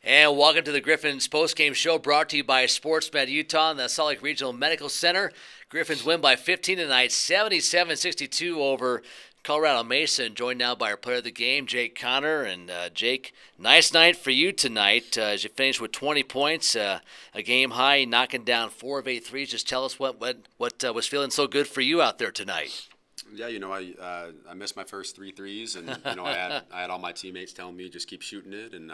And welcome to the Griffins postgame show brought to you by SportsMed Utah and the Salt Lake Regional Medical Center. Griffins win by 15 tonight, 77-62 over Colorado Mesa, and joined now by our player of the game, Jake Connor. And Jake, nice night for you tonight as you finished with 20 points, a game high, knocking down 4 of 8 threes. Just tell us what was feeling so good for you out there tonight. Yeah, I missed my first 3 threes, and I had all my teammates telling me just keep shooting it, and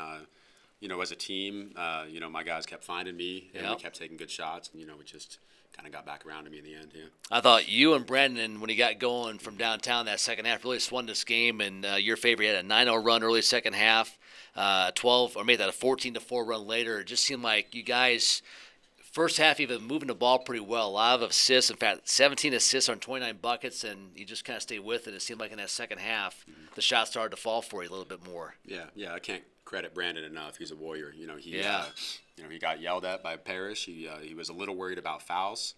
as a team, my guys kept finding me, and we kept taking good shots, and we just kind of got back around to me in the end. Yeah. I thought you and Brendan, when he got going from downtown that second half, really swung this game, and your favorite had a 9-0 run early second half, 12 or made that a 14-4 run later. It just seemed like you guys. First half, even moving the ball pretty well. A lot of assists. In fact, 17 assists on 29 buckets, and you just kind of stayed with it. It seemed like in that second half, the shots started to fall for you a little bit more. Yeah. I can't credit Brandon enough. He's a warrior. He got yelled at by Parrish. He was a little worried about fouls.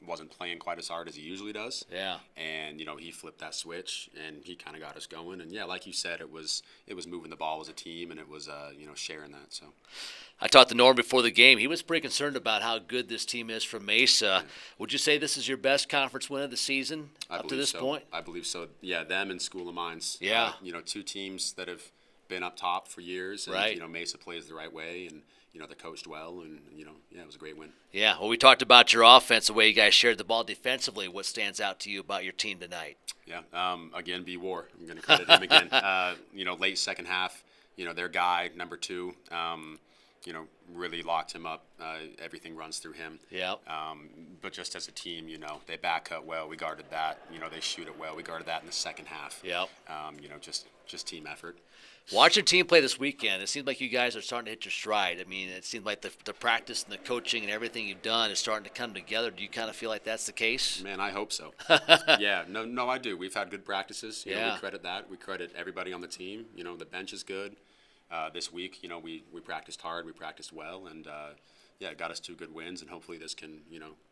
Wasn't playing quite as hard as he usually does. Yeah. And he flipped that switch, and he kind of got us going. And like you said, it was moving the ball as a team, and it was sharing that. So. I talked to Norm before the game. He was pretty concerned about how good this team is from Mesa. Yeah. Would you say this is your best conference win of the season up to this point? I believe so. Yeah, them and School of Mines. Yeah. 2 teams that have been up top for years. And, right. Mesa plays the right way, and they coached well, and it was a great win. Yeah. Well, we talked about your offense, the way you guys shared the ball defensively. What stands out to you about your team tonight? Yeah. Again, B. War. I'm going to credit him again. Late second half. Their guy number 2. Really locked him up. Everything runs through him. Yeah. But just as a team, they back cut well. We guarded that. They shoot it well. We guarded that in the second half. Yeah. Just team effort. Watching team play this weekend, it seems like you guys are starting to hit your stride. I mean, it seems like the practice and the coaching and everything you've done is starting to come together. Do you kind of feel like that's the case? Man, I hope so. Yeah, no, I do. We've had good practices. We credit that. We credit everybody on the team. The bench is good. This week, we practiced hard, we practiced well, and it got us 2 good wins, and hopefully this can,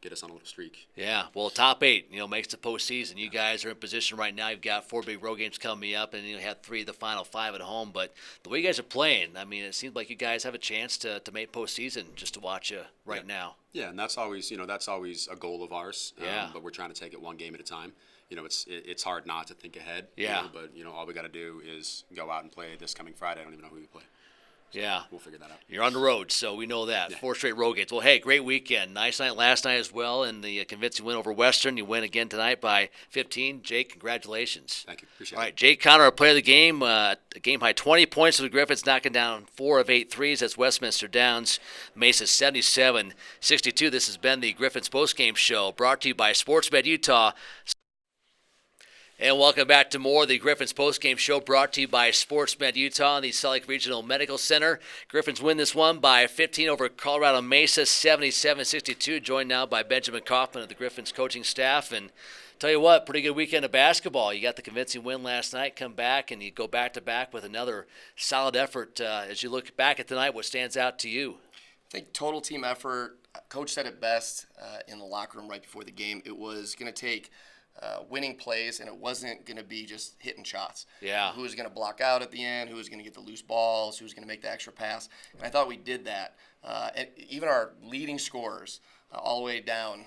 get us on a little streak. Yeah, well, top 8, makes the postseason. You guys are in position right now. You've got 4 big road games coming up, and you had 3 of the final 5 at home. But the way you guys are playing, I mean, it seems like you guys have a chance to make postseason just to watch you right now. Yeah, and that's always a goal of ours. Yeah. But we're trying to take it one game at a time. It's hard not to think ahead. Yeah. But all we got to do is go out and play this coming Friday. I don't even know who we play. So yeah. We'll figure that out. You're on the road, so we know that. Yeah. 4 straight road games. Well, hey, great weekend. Nice night last night as well, and the convincing win over Western. You win again tonight by 15. Jake, congratulations. Thank you. Appreciate it. All right, Jake Connor, our player of the game. A game high 20 points for the Griffins, knocking down 4 of 8 threes. That's Westminster Downs. Mesa 77-62. This has been the Griffins postgame show brought to you by SportsMed Utah. And welcome back to more of the Griffins postgame show brought to you by SportsMed Utah and the Salt Lake Regional Medical Center. Griffins win this one by 15 over Colorado Mesa, 77-62. Joined now by Benjamin Kaufman of the Griffins coaching staff. And tell you what, pretty good weekend of basketball. You got the convincing win last night, come back, and you go back-to-back with another solid effort. As you look back at tonight, what stands out to you? I think total team effort. Coach said it best in the locker room right before the game. It was going to take winning plays, and it wasn't going to be just hitting shots. Yeah. Who was going to block out at the end, who was going to get the loose balls, who was going to make the extra pass. And I thought we did that. And even our leading scorers, all the way down,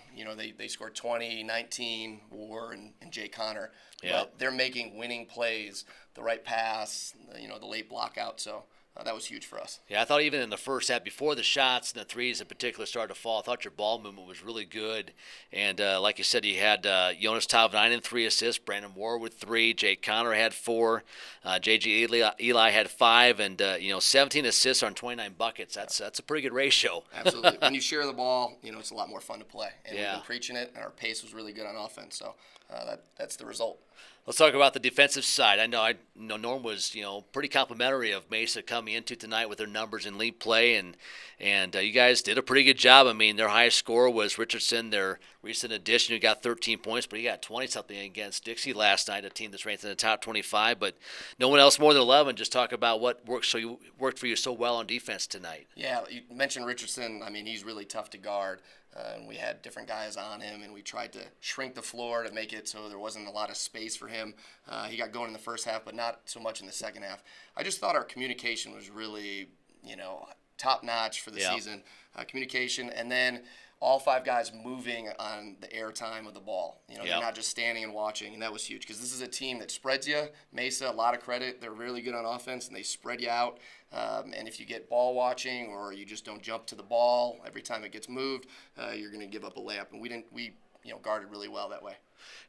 they scored 20, 19, War and Jay Connor. Yep. But they're making winning plays, the right pass, the late block out. So that was huge for us. Yeah, I thought even in the first half, before the shots and the threes in particular started to fall, I thought your ball movement was really good. And like you said, you had Jonas Tavanainen in 3 assists, Brandon Moore with 3, Jake Connor had 4, J.G. Eli had 5, and 17 assists on 29 buckets. That's a pretty good ratio. Absolutely. When you share the ball, it's a lot more fun to play. And yeah. We've been preaching it, and our pace was really good on offense. So that's the result. Let's talk about the defensive side. I know Norm was pretty complimentary of Mesa coming into tonight with their numbers in league play, and you guys did a pretty good job. I mean, their highest scorer was Richardson, their recent addition, who got 13 points, but he got 20-something against Dixie last night, a team that's ranked in the top 25. But no one else more than 11. Just talk about what worked for you so well on defense tonight. Yeah, you mentioned Richardson. I mean, he's really tough to guard. And we had different guys on him, and we tried to shrink the floor to make it so there wasn't a lot of space for him. He got going in the first half, but not so much in the second half. I just thought our communication was really top notch for the season. Communication, and then all 5 guys moving on the air time of the ball. They're not just standing and watching, and that was huge because this is a team that spreads you. Mesa, a lot of credit. They're really good on offense, and they spread you out. And if you get ball watching or you just don't jump to the ball every time it gets moved, you're going to give up a layup. And we guarded really well that way.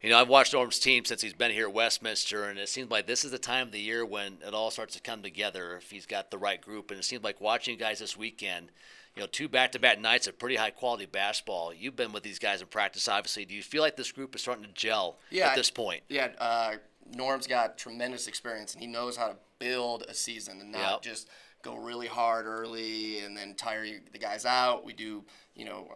I've watched Norm's team since he's been here at Westminster, and it seems like this is the time of the year when it all starts to come together if he's got the right group. And it seems like watching you guys this weekend, 2 back-to-back nights of pretty high-quality basketball. You've been with these guys in practice, obviously. Do you feel like this group is starting to gel at this point? Yeah, Norm's got tremendous experience, and he knows how to build a season and not just go really hard early and then tire the guys out. We do,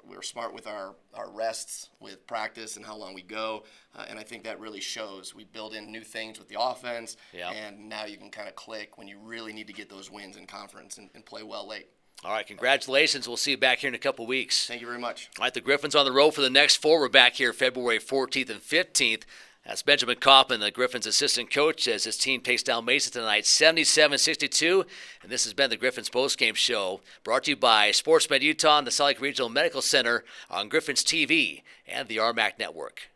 we're smart with our rests, with practice and how long we go, and I think that really shows. We build in new things with the offense, and now you can kind of click when you really need to get those wins in conference and play well late. All right, congratulations. We'll see you back here in a couple weeks. Thank you very much. All right, the Griffins on the road for the next 4. We're back here February 14th and 15th. That's Benjamin Kaufman, the Griffins' assistant coach, as his team takes down Mesa tonight, 77-62. And this has been the Griffins postgame show, brought to you by SportsMed Utah and the Salt Lake Regional Medical Center on Griffins TV and the RMAC Network.